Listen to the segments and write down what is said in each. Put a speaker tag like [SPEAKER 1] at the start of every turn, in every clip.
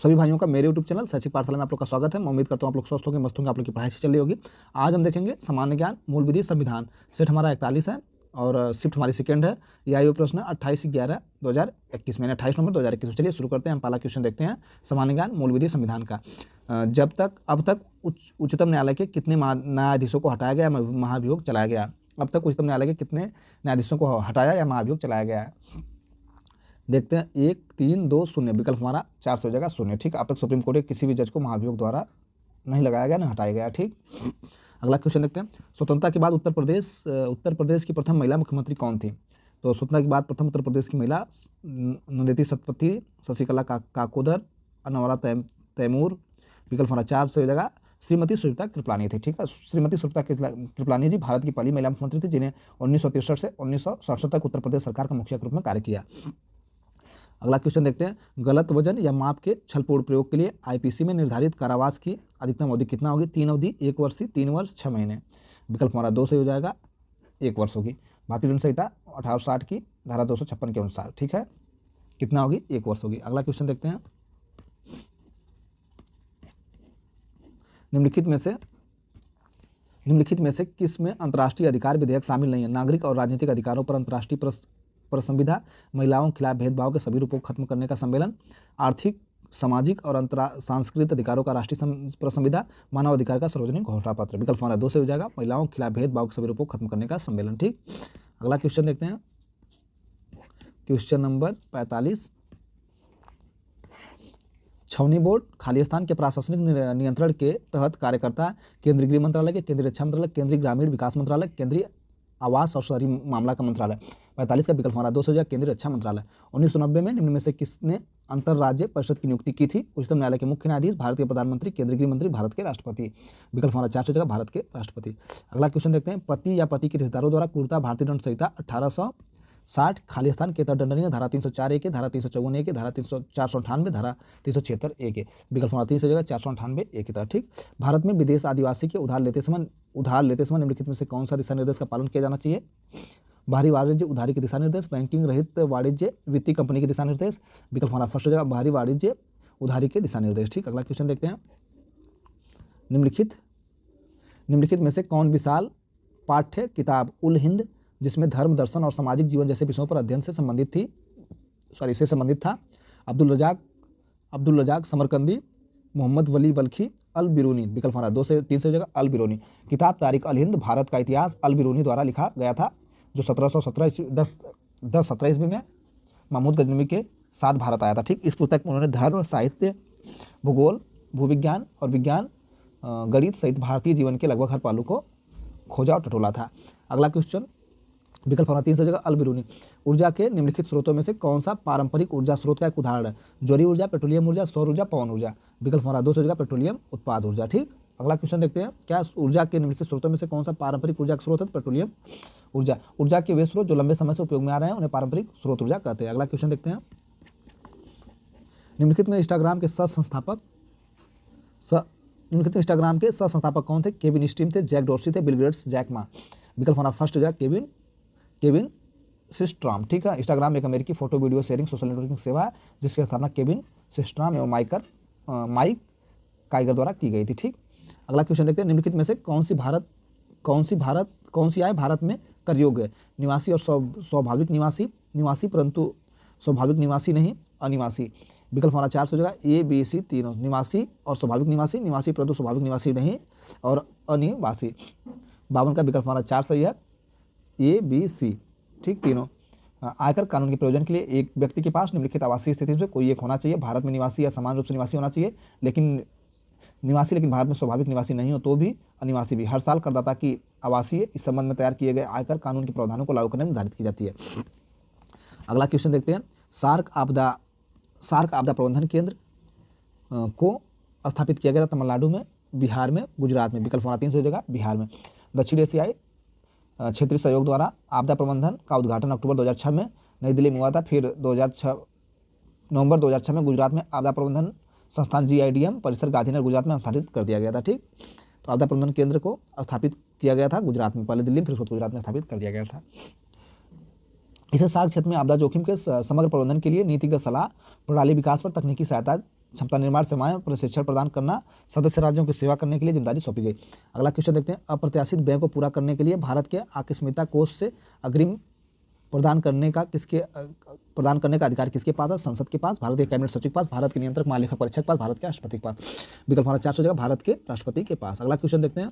[SPEAKER 1] सभी भाइयों का मेरे यूट्यूब चैनल शैक्षिक पाठशाला में आप लोग का स्वागत है। मैं उम्मीद करता हूँ आप लोग स्वस्थ होंगे, मस्त होंगे, आप लोग की पढ़ाई से चल रही होगी। आज हम देखेंगे सामान्य ज्ञान, मूल विधि, संविधान। सेट हमारा 41 है और शिफ्ट हमारी सेकेंड है। ये आयु प्रश्न 28/11/2021 में 28 नवंबर 2021। चलिए शुरू करते हैं। हम पहला क्वेश्चन देखते हैं सामान्य ज्ञान, मूल विधि, संविधान का। अब तक उच्चतम न्यायालय के कितने न्यायाधीशों को हटाया गया, महाभियोग चलाया गया? अब तक उच्चतम न्यायालय के कितने न्यायाधीशों को हटाया या महाभियोग चलाया गया है? देखते हैं। 1, 3, 2, 0। विकल्प हमारा 4 से हो जाएगा 0। ठीक, अब तक सुप्रीम कोर्ट के किसी भी जज को महाभियोग द्वारा नहीं लगाया गया, नहीं हटाया गया। ठीक, अगला क्वेश्चन देखते हैं। स्वतंत्रता के बाद उत्तर प्रदेश की प्रथम महिला मुख्यमंत्री कौन थी? तो स्वतंत्रता के बाद प्रथम उत्तर प्रदेश की महिला नंदिनी सतपथी, शशिकला काकोदर, अनवरा तैमूर। विकल्प हमारा 4 से हो जाएगा श्रीमती सुष्मिता कृपलानी थी। ठीक है, श्रीमती सुष्मिता कृपलानी जी भारत की पहली महिला मुख्यमंत्री थी जिन्हें 1963 से 1967 तक उत्तर प्रदेश सरकार का मुखिया के रूप में कार्य किया। अगला क्वेश्चन देखते हैं। गलत वजन या माप के छलपूर्ण प्रयोग के लिए आईपीसी में निर्धारित कारावास की अधिकतम अवधि कितना होगी? 3 अवधि, 1 वर्ष, 3 वर्ष, 6 महीने। विकल्प हमारा 2 से हो जाएगा 1 वर्ष होगी। भारतीय दंड संहिता 1860 की धारा 256 के अनुसार। ठीक है, कितना होगी? 1 वर्ष होगी। अगला क्वेश्चन देखते हैं। निम्नलिखित में से किस में अंतर्राष्ट्रीय अधिकार विधेयक शामिल नहीं है? नागरिक और राजनीतिक अधिकारों पर अंतर्राष्ट्रीय संविधा, महिलाओं के खिलाफ भेदभाव के सभी रूपों को खत्म करने का सम्मेलन, आर्थिक, सामाजिक और सांस्कृतिक अधिकारों का राष्ट्रीय संविधा, मानव अधिकार का सार्वजनिक घोषणा पत्र। विकल्प हमारा 2 से हो जाएगा महिलाओं के खिलाफ भेदभाव के सभी रूपों को खत्म करने का सम्मेलन। ठीक, अगला क्वेश्चन देखते हैं। Question number 45। छावनी बोर्ड खाली स्थान के प्रशासनिक नियंत्रण के तहत कार्य करता है। केंद्रीय गृह मंत्रालय के, केंद्रीय रक्षा मंत्रालय, केंद्रीय ग्रामीण विकास मंत्रालय, केंद्रीय आवास और शहरी मामला का मंत्रालय। 45 का विकल्प हमारा 2 से हो जाएगा केंद्रीय रक्षा मंत्रालय। 1990 में निम्न में से किसने अंतर्राज्य परिषद की नियुक्ति की थी? उच्चतम न्यायालय के मुख्य न्यायाधीश, भारत के प्रधानमंत्री, केंद्रीय गृह मंत्री, भारत के राष्ट्रपति। विकल्प हमारा 4 से हो जाएगा भारत के राष्ट्रपति। अगला क्वेश्चन देखते हैं। पति या पति के रिश्तेदारों द्वारा क्रूरता भारतीय दंड संहिता 1860, खाली स्थान के तहत दंडनीय, धारा 304(a), धारा 354(a), धारा 498, धारा 376(a). विकल्प हमारा 3 से हो जाएगा 498(a) के तहत। ठीक, भारत में विदेश आदिवासी के उधार लेते समय निम्नलिखित में से कौन सा दिशा निर्देश का पालन किया जाना चाहिए? बाहरी वाणिज्य उधारी के दिशा निर्देश, बैंकिंग रहित वाणिज्य वित्तीय कंपनी के दिशा निर्देश। विकल्प हमारा फर्स्ट हो जाएगा बाहरी वाणिज्य उधारी के दिशा निर्देश। ठीक, अगला क्वेश्चन देखते हैं। निम्नलिखित में से कौन विशाल पाठ्य किताब उल हिंद, जिसमें धर्म, दर्शन और सामाजिक जीवन जैसे विषयों पर अध्ययन से संबंधित था? अब्दुल रजाक समरकंदी, मोहम्मद वली बल्खी, अल बिरूनी। विकल्प हमारा 2 से 3 से हो जाएगा अल बिरूनी। किताब तारीख अल हिंद, भारत का इतिहास, अल बिरूनी द्वारा लिखा गया था, जो 1717 ईस्वी में महमूद गजनवी के साथ भारत आया था। ठीक, इस पुस्तक में उन्होंने धर्म, साहित्य, भूगोल, भूविज्ञान और विज्ञान, गणित सहित भारतीय जीवन के लगभग हर पहलू को खोजा और टटोला था। अगला क्वेश्चन, विकल्प हमारा 3 से हो जाएगा अल बिरूनी। ऊर्जा के निम्नलिखित स्रोतों में से कौन सा पारंपरिक ऊर्जा स्रोत का एक उदाहरण है? ज्वारीय ऊर्जा, पेट्रोलियम ऊर्जा, सौर ऊर्जा, पवन ऊर्जा। विकल्प हमारा 2 से हो जाएगा पेट्रोलियम उत्पाद ऊर्जा। ठीक, अगला क्वेश्चन देखते हैं। क्या ऊर्जा के निम्नलिखित स्रोतों में से कौन सा पारंपरिक ऊर्जा का स्रोत है? पेट्रोलियम ऊर्जा। ऊर्जा के वे स्रोत जो लंबे समय से उपयोग में आ रहे हैं उन्हें पारंपरिक स्रोत ऊर्जा कहते हैं। अगला क्वेश्चन देखते हैं। निम्नलिखित में इंस्टाग्राम के सह-संस्थापक कौन थे? केविन स्टीम थे, जैक डोर्सी थे, बिल गेट्स, जैक मा। विकल्प हमारा फर्स्ट हो जाएगा केविन सिस्ट्रॉम। ठीक है, इंस्टाग्राम एक अमेरिकी photo video sharing social networking सेवा है जिसकी स्थापना केविन सिस्ट्रॉम एवं माइक काइगर द्वारा की गई थी। ठीक, अगला क्वेश्चन देखते हैं। निम्नलिखित में से कौन सी आय भारत में कर योग्य है? निवासी और स्वाभाविक निवासी परंतु स्वाभाविक निवासी नहीं, अनिवासी। विकल्प हमारा 4 से हो जाएगा A, B, C तीनों। निवासी और स्वाभाविक निवासी परंतु स्वाभाविक निवासी नहीं और अनिवासी। 52 का विकल्प हमारा 4 सही है, A, B, C। ठीक, तीनों। आयकर कानून के प्रयोजन के लिए एक व्यक्ति के पास निम्नलिखित आवासीय स्थिति से कोई एक होना चाहिए। भारत में निवासी या समान रूप से निवासी होना चाहिए, लेकिन भारत में स्वाभाविक निवासी नहीं हो तो भी अनिवासी भी। हर साल करदाता की आवासीय इस संबंध में तैयार किए गए आयकर कानून के प्रावधानों को लागू करने में निर्धारित की जाती है। अगला क्वेश्चन देखते हैं। सार्क आपदा प्रबंधन केंद्र को स्थापित किया गया था तमिलनाडु में, बिहार में, गुजरात में। विकल्प हमारा 3 से हो जाएगा बिहार में। दक्षिण एशियाई क्षेत्रीय सहयोग द्वारा आपदा प्रबंधन का उद्घाटन अक्टूबर 2006 में नई दिल्ली में हुआ था। फिर नवंबर 2006 में गुजरात में आपदा प्रबंधन संस्थान GIDM परिसर गांधीनगर गुजरात में स्थापित कर दिया गया था। ठीक, तो आपदा प्रबंधन केंद्र को स्थापित किया गया था गुजरात में, पहले दिल्ली में फिर उसको गुजरात में स्थापित कर दिया गया था। इसे सार्क क्षेत्र में आपदा जोखिम के समग्र प्रबंधन के लिए नीतिगत सलाह, प्रणाली विकास पर तकनीकी सहायता क्षमता निर्माण सेवाएं प्रशिक्षण प्रदान करना, सदस्य राज्यों की सेवा करने के लिए जिम्मेदारी सौंपी गई। अगला क्वेश्चन देखते हैं, अप्रत्याशित व्यय को पूरा करने के लिए भारत के आकस्मिकता कोष से अग्रिम प्रदान करने का अधिकार किसके पास है? संसद के पास, भारत के कैबिनेट सचिव के पास, भारत के नियंत्रक महालेखा परीक्षक के पास, भारत के राष्ट्रपति के पास। विकल्प हमारा 4 हो जाएगा, भारत के राष्ट्रपति के पास। अगला क्वेश्चन देखते हैं,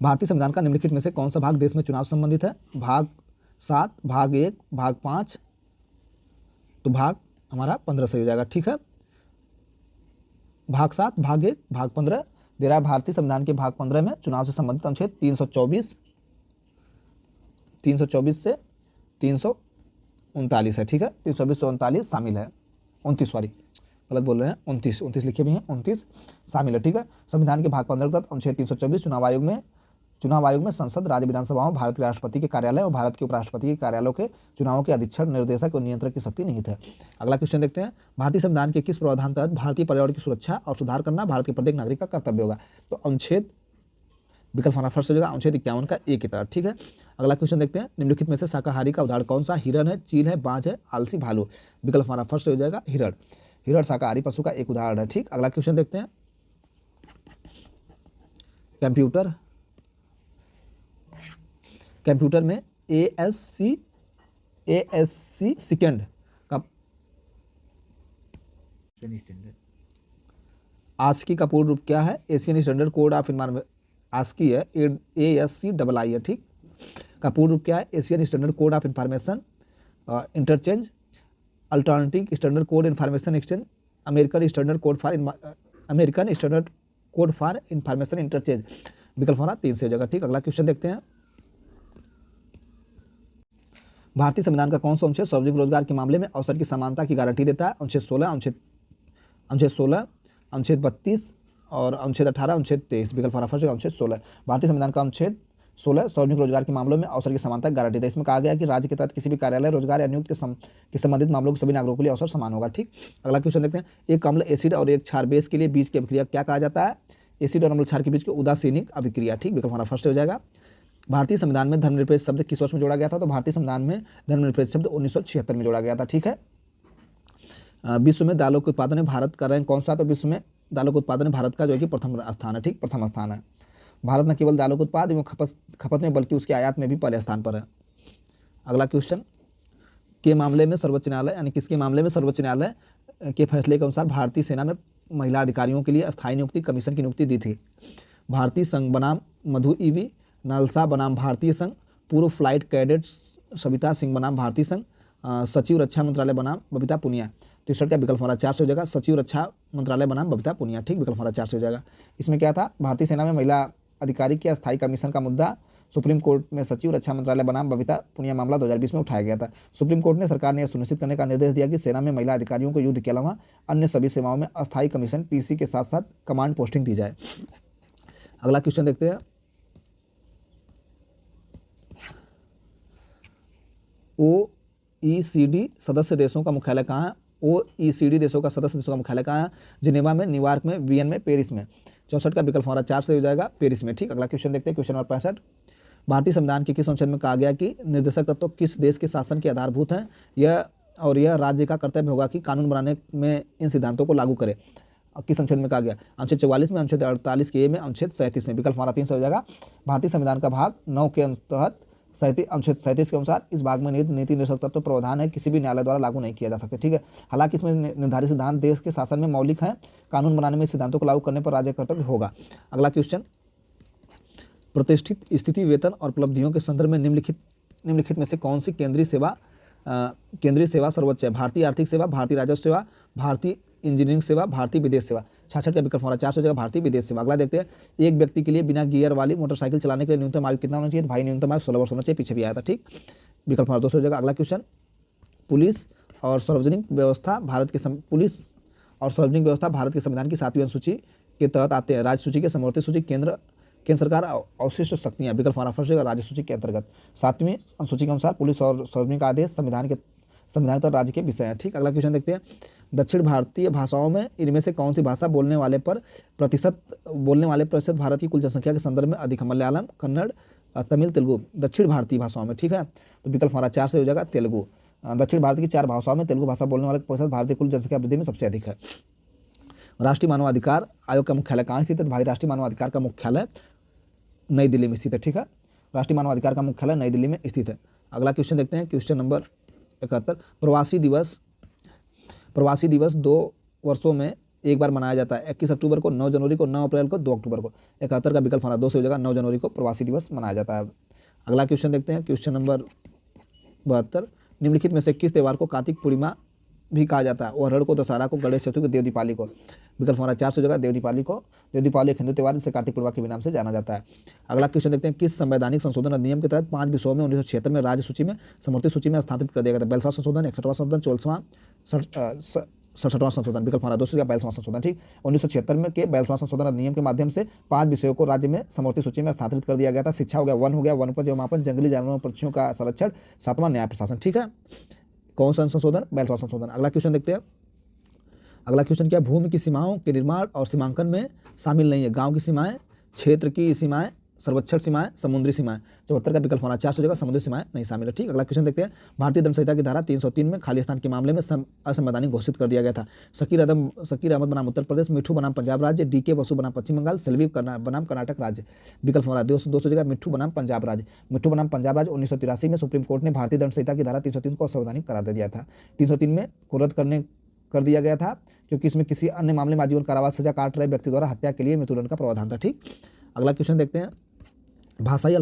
[SPEAKER 1] भारतीय संविधान का निम्नलिखित में से कौन सा भाग देश में चुनाव संबंधित है? भाग 7, भाग 1, भाग 5, तो भाग हमारा 15 सही हो जाएगा। ठीक है, भाग 7, भाग 1, भाग 15 दे रहा है। भारतीय संविधान के भाग 15 में चुनाव से संबंधित अनुच्छेद 324 से 339 है। ठीक है, 324 से 39 शामिल है, 29 सॉरी गलत बोल रहे हैं, 29 लिखे भी हैं, 29 शामिल है। ठीक है, संविधान के भाग 15 के तहत अनुच्छेद 324 चुनाव आयोग में संसद, राज्य विधानसभाओं, भारत के राष्ट्रपति के कार्यालय और भारत के उपराष्ट्रपति के कार्यालयों के चुनावों के अधीक्षण, निर्देशक और नियंत्रक की शक्ति निहित है। अगला क्वेश्चन देखते हैं, भारतीय संविधान के किस प्रावधान तहत भारतीय पर्यावरण की सुरक्षा और सुधार करना भारत के प्रत्येक नागरिक का कर्तव्य होगा? तो अनुच्छेद, विकल्प हमारा फर्स्ट हो जाएगा अनुच्छेद 51 का ए के तहत। ठीक है, अगला क्वेश्चन देखते हैं, निम्नलिखित में से शाकाहारी का उदाहरण कौन सा? हिरण है, चील है, बाज है, आलसी, भालू। विकल्प हमारा फर्स्ट हो जाएगा हिरण। हिरण शाकाहारी पशु का एक उदाहरण है। ठीक, अगला क्वेश्चन देखते हैं, कंप्यूटर में ASC सेकेंड का ASCII का पूर्ण रूप क्या है? Asian standard code of environment, ASCII है, ASCII ठीक का पूर्ण रूप क्या है? Asian standard code of information interchange, alternative standard code information exchange, American standard code for information interchange. विकल्प हमारा 3 से हो जाएगा। ठीक, अगला क्वेश्चन देखते हैं, भारतीय संविधान का कौन सा अनुच्छेद सार्वजनिक रोजगार के मामले में अवसर की समानता की गारंटी देता है? अनुच्छेद 16, अनुच्छेद 32 और अनुच्छेद 18, अनुच्छेद 23। विकल्प हमारा फर्स्ट अनुच्छेद 16। भारतीय संविधान का अनुच्छेद 16 सार्वजनिक रोजगार के मामलों में अवसर की समानता की गारंटी देता है। इसमें कहा गया कि राज्य के तहत किसी भी कार्यालय, रोजगार या नियुक्ति के संबंधित मामलों के सभी नागरिकों के लिए अवसर समान होगा। ठीक, अगला क्वेश्चन देखते हैं, एक अम्ल एसिड और एक क्षार बेस के लिए बीच की अभिक्रिया क्या कहा जाता है? एसिड और अम्ल क्षार के बीच की उदासीनिक अभिक्रिया। ठीक, विकल्प हमारा फर्स्ट हो जाएगा। भारतीय संविधान में धर्मनिरपेक्ष शब्द किस वर्ष में जोड़ा गया था? तो भारतीय संविधान में धर्मनिरपेक्ष शब्द 1976 में जोड़ा गया था। ठीक है, विश्व में दालों के उत्पादन में भारत का रैंक कौन सा? तो विश्व में दालों के उत्पादन में भारत का जो है कि प्रथम स्थान है। ठीक, प्रथम स्थान है। भारत न केवल दालों के उत्पाद एवं खपत में बल्कि उसके आयात में भी पहले स्थान पर है। अगला क्वेश्चन, के मामले में सर्वोच्च न्यायालय यानी किसके मामले में सर्वोच्च न्यायालय के फैसले के अनुसार भारतीय सेना में महिला अधिकारियों के लिए अस्थायी नियुक्ति कमीशन की नियुक्ति दी थी? भारतीय संघ बनाम मधु ईवी, नालसा बनाम भारतीय संघ, पूर्व फ्लाइट कैडेट सविता सिंह बनाम भारतीय संघ, सचिव रक्षा मंत्रालय बनाम बबीता पुनिया। तो इसका क्या विकल्प हमारा 4 से हो जाएगा, सचिव रक्षा मंत्रालय बनाम बबीता पुनिया। ठीक, विकल्प हमारा 4 से हो जाएगा। इसमें क्या था? भारतीय सेना में महिला अधिकारी के अस्थायी कमीशन का मुद्दा सुप्रीम कोर्ट में सचिव रक्षा मंत्रालय बनाम बबीता पुनिया मामला 2020 में उठाया गया था। सुप्रीम कोर्ट ने सरकार ने यह सुनिश्चित करने का निर्देश दिया कि सेना में महिला अधिकारियों को युद्ध के अलावा अन्य सभी सेवाओं में अस्थायी कमीशन PC के साथ साथ कमांड पोस्टिंग दी जाए। अगला क्वेश्चन देखते हैं, OECD सदस्य देशों का मुख्यालय कहाँ है? OECD देशों का सदस्य देशों का मुख्यालय कहाँ है? जिनेवा में, न्यूयॉर्क में, वियन में, पेरिस में। 64 का विकल्प हमारा 4 से हो जाएगा, पेरिस में। ठीक, अगला क्वेश्चन देखते हैं, क्वेश्चन नंबर 65। भारतीय संविधान के किस अनुच्छेद में कहा गया कि निर्देशक तत्व किस देश के शासन के आधारभूत हैं? यह राज्य का कर्तव्य होगा कि कानून बनाने में इन सिद्धांतों को लागू करे। किस अनुच्छेद में कहा गया? अनुच्छेद 44 में, अनुच्छेद 48 के ए में, अनुच्छेद 37 में। विकल्प हमारा 3 से हो जाएगा। भारतीय संविधान का भाग 9 के तहत अनुच्छेद 37 के अनुसार इस भाग में नीति निर्देशक तत्व प्रावधान है किसी भी न्यायालय द्वारा लागू नहीं किया जा सकते। ठीक है, हालांकि इसमें निर्धारित सिद्धांत देश के शासन में मौलिक हैं, कानून बनाने में सिद्धांतों को लागू करने पर राज्य कर्तव्य होगा। अगला क्वेश्चन, प्रतिष्ठित स्थिति, वेतन और उपलब्धियों के संदर्भ में निम्नलिखित में से कौन सी केंद्रीय सेवा सर्वोच्च है? भारतीय आर्थिक सेवा, भारतीय राजस्व सेवा, भारतीय इंजीनियरिंग सेवा, भारतीय विदेश सेवा। 66 का विकल्प हमारा 4 हो जाएगा, भारतीय विदेश सेवा। अगला देखते हैं, एक व्यक्ति के लिए बिना गियर वाली मोटरसाइकिल चलाने के लिए न्यूनतम आयु कितना होना चाहिए? भाई न्यूनतम आयु 16 वर्ष होना चाहिए, पीछे भी आया था। ठीक, विकल्प हमारा 2 हो जाएगा। अगला क्वेश्चन, पुलिस और सार्वजनिक व्यवस्था भारत के संविधान की 7वीं अनुसूची के तहत आते हैं। राज्य सूची के समवर्ती सूची, केंद्र सरकार अवशिष्ट शक्तियाँ। विकल्प हमारा फर्स्ट होगा, राज्य सूची के अंतर्गत। 7वीं अनुसूची के अनुसार पुलिस और सार्वजनिक आदेश संविधान तथा राज्य के विषय हैं। ठीक, अगला क्वेश्चन देखते हैं, दक्षिण भारतीय भाषाओं में इनमें से कौन सी भाषा बोलने वाले प्रतिशत भारत की कुल जनसंख्या के संदर्भ में अधिक है? मलयालम, कन्नड़, तमिल, तेलुगु। दक्षिण भारतीय भाषाओं में। ठीक है, तो विकल्प हमारा 4 से हो जाएगा, तेलुगु। दक्षिण भारत की 4 भाषाओं में तेलुगु भाषा बोलने वाले का प्रतिशत भारतीय कुल जनसंख्या वृद्धि में सबसे अधिक है। राष्ट्रीय मानवाधिकार आयोग का मुख्यालय कहाँ स्थित है? तो भाई राष्ट्रीय मानवाधिकार का मुख्यालय नई दिल्ली में स्थित है। ठीक है, राष्ट्रीय मानवाधिकार का मुख्यालय नई दिल्ली में स्थित है। अगला क्वेश्चन देखते हैं, क्वेश्चन नंबर 71। प्रवासी दिवस 2 वर्षों में एक बार मनाया जाता है। 21 अक्टूबर को, 9 जनवरी को, 9 अप्रैल को, 2 अक्टूबर को। 71 का विकल्प हमारा 2 से हो जाएगा। 9 जनवरी को प्रवासी दिवस मनाया जाता है। अगला क्वेश्चन देखते हैं, क्वेश्चन नंबर 72। निम्नलिखित में से किस त्यौहार को कार्तिक पूर्णिमा भी कहा जाता है? ओहरहड़ को, दशहरा को, गणेश चतुर्थी को, देव दीपावली को। विकल्प हमारा 4 से हो जाएगा। देव दीपावली को। देव दीपावली एक हिंदू त्यौहार जिसे कार्तिक पूर्णिमा के भी नाम से जाना जाता है। अगला क्वेश्चन देखते हैं, किस संवैधानिक संशोधन अधिनियम के तहत 5 विषयों में 1976 में राज्य सूची में समवर्ती सूची में स्थानांतरित कर दिया गया था? 42वां संशोधन, 61वां संशोधन, 44वां, 67वां संशोधन। विकल्प हमारा 2 से 42वां संशोधन। ठीक, 1976 में के 42वां संशोधन अधिनियम के माध्यम से 5 विषयों को राज्य में समवर्ती सूची में स्थानांतरित कर दिया गया था। शिक्षा हो गया, वन हो गया, वनोपज एवं मापन, जंगली जानवरों पक्षियों का संरक्षण, 7वां न्याय प्रशासन। ठीक है, कौन सा संशोधन? 42वां संशोधन। अगला क्वेश्चन देखते हैं। अगला क्वेश्चन क्या? भूमि की सीमाओं के निर्माण और सीमांकन में शामिल नहीं है गांव की सीमाएं, क्षेत्र की सीमाएं, सर्वेक्षण सीमाएं, समुद्री सीमाएं। 74 का विकल्प होना 4 से जगह समुद्री सीमाएं नहीं शामिल है। ठीक, अगला क्वेश्चन देखते हैं। भारतीय दंड संहिता की धारा 303 में खाली स्थान के मामले में असंवैधानिक घोषित कर दिया गया था। शकीर अहमद बनाम उत्तर प्रदेश, मिट्ठू बनाम पंजाब राज्य, DK बसु बनाम पश्चिम बंगाल, सेल्वी बनाम कर्नाटक राज्य। विकल्प हमारा 2 से जगह मिट्ठू बनाम पंजाब राज्य। मिट्ठू बनाम पंजाब राज्य 1983 में सुप्रीम कोर्ट ने भारतीय दंड संहिता की धारा 303 को असंवैधानिक करार दे दिया था। 303 में को रद्द कर दिया गया था क्योंकि इसमें किसी अन्य मामले में आजीवन कारावास सजा काट रहे व्यक्ति द्वारा हत्या के लिए मृत्युदंड का प्रावधान था। ठीक, अगला क्वेश्चन देखते हैं। भाषाई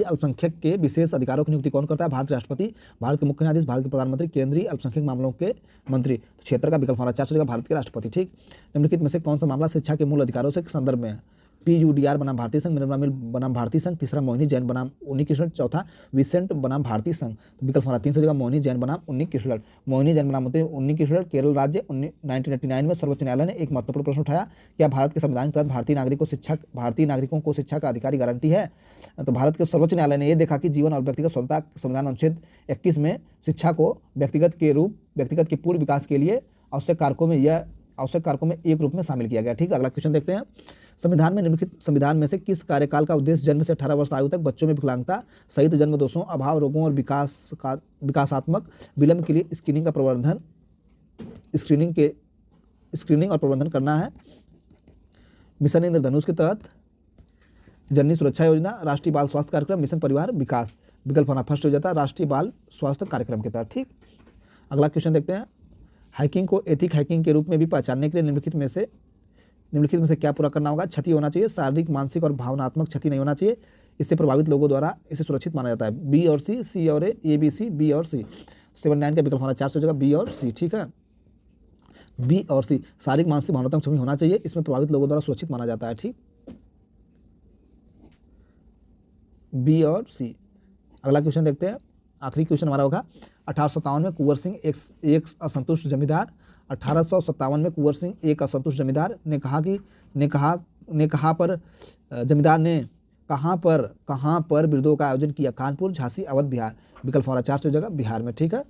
[SPEAKER 1] अल्पसंख्यक के विशेष अधिकारों की नियुक्ति कौन करता है? भारत के राष्ट्रपति, भारत के मुख्य न्यायाधीश, भारत के प्रधानमंत्री, केंद्रीय अल्पसंख्यक मामलों के मंत्री। 76 का विकल्प हमारा 4 से जगह भारत के राष्ट्रपति। ठीक, निम्नलिखित में से कौन सा मामला शिक्षा के मूल अधिकारों से संदर्भ में है? PUDR बनाम भारतीय संघ, मिनरल मिल बनाम भारतीय संघ, तीसरा मोहिनी जैन बनाम उन्नी कृष्ण, चौथा विसेंट बनाम भारतीय संघ। तो विकल्प हमारा 3 से जगह मोहिनी जैन बनाम उन्नी कृष्ण। मोहिनी जैन बनाम उन्नी कृष्ण केरल राज्य। 1989 में सर्वोच्च न्यायालय ने एक महत्वपूर्ण प्रश्न उठाया, क्या भारत के संविधान के तहत भारतीय नागरिकों को शिक्षा का अधिकार गारंटी है? तो भारत के सर्वोच्च न्यायालय ने यह देखा कि जीवन और व्यक्तिगत स्वतंत्रता संविधान अनुच्छेद 21 में शिक्षा को व्यक्तिगत के पूर्ण विकास के लिए आवश्यक कारकों में एक रूप में शामिल किया गया। ठीक, अगला क्वेश्चन देखते हैं। संविधान में से किस कार्यकाल का उद्देश्य जन्म से 18 वर्ष आयु तक बच्चों में विकलांगता सहित जन्म दोषों, अभाव, रोगों और विकासात्मक विलंब के लिए स्क्रीनिंग और प्रबंधन करना है? मिशन इंद्रधनुष के तहत, जननी सुरक्षा योजना, राष्ट्रीय बाल स्वास्थ्य कार्यक्रम, मिशन परिवार विकास। विकल्प हमारा फर्स्ट हो जाता है राष्ट्रीय बाल स्वास्थ्य कार्यक्रम के तहत। ठीक, अगला क्वेश्चन देखते हैं। हाइकिंग को एथिक हाइकिंग के रूप में भी पहचानने के लिए निम्नलिखित में से क्या पूरा करना होगा? क्षति होना चाहिए, शारीरिक, मानसिक और भावनात्मक क्षति नहीं होना चाहिए, इससे प्रभावित लोगों द्वारा इसे सुरक्षित माना जाता है। B और C और A B C, B और C। 79 का विकल्प हमारा 4 से जगह B और C। ठीक है, B और C, शारीरिक, मानसिक, भावनात्मक क्षति होना चाहिए, इसमें प्रभावित लोगों द्वारा सुरक्षित माना जाता है। ठीक, B और C। अगला क्वेश्चन देखते हैं, आखिरी क्वेश्चन हमारा होगा। 1857 में कुंवर सिंह एक असंतुष्ट जमींदार 1857 में कुंवर सिंह एक असंतुष्ट जमींदार ने कहाँ पर विरोधों का आयोजन किया? कानपुर, झांसी, अवध, बिहार। विकल्प हमारा 4 से जगह बिहार में। ठीक है,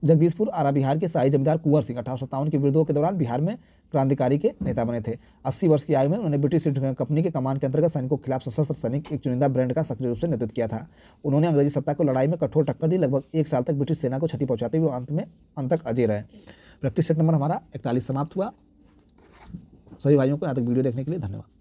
[SPEAKER 1] जगदीशपुर आरा बिहार के शाही जमींदार कुंवर सिंह 1857 के विरोधों के दौरान बिहार में क्रांतिकारी के नेता बने थे। 80 वर्ष की आयु में उन्होंने ब्रिटिश ईस्ट इंडिया कंपनी के कमान के अंतर्गत सैनिकों के खिलाफ सशस्त्र सैनिक एक चुनिंदा ब्रांड का सक्रिय रूप से नेतृत्व किया था। उन्होंने अंग्रेजी सत्ता को लड़ाई में कठोर टक्कर दी, लगभग 1 साल तक ब्रिटिश सेना को क्षति पहुंचाते हुए अंत तक अजय रहे। प्रैक्टिस सेट नंबर हमारा 41 समाप्त हुआ। सभी भाइयों को यहाँ तक वीडियो देखने के लिए धन्यवाद।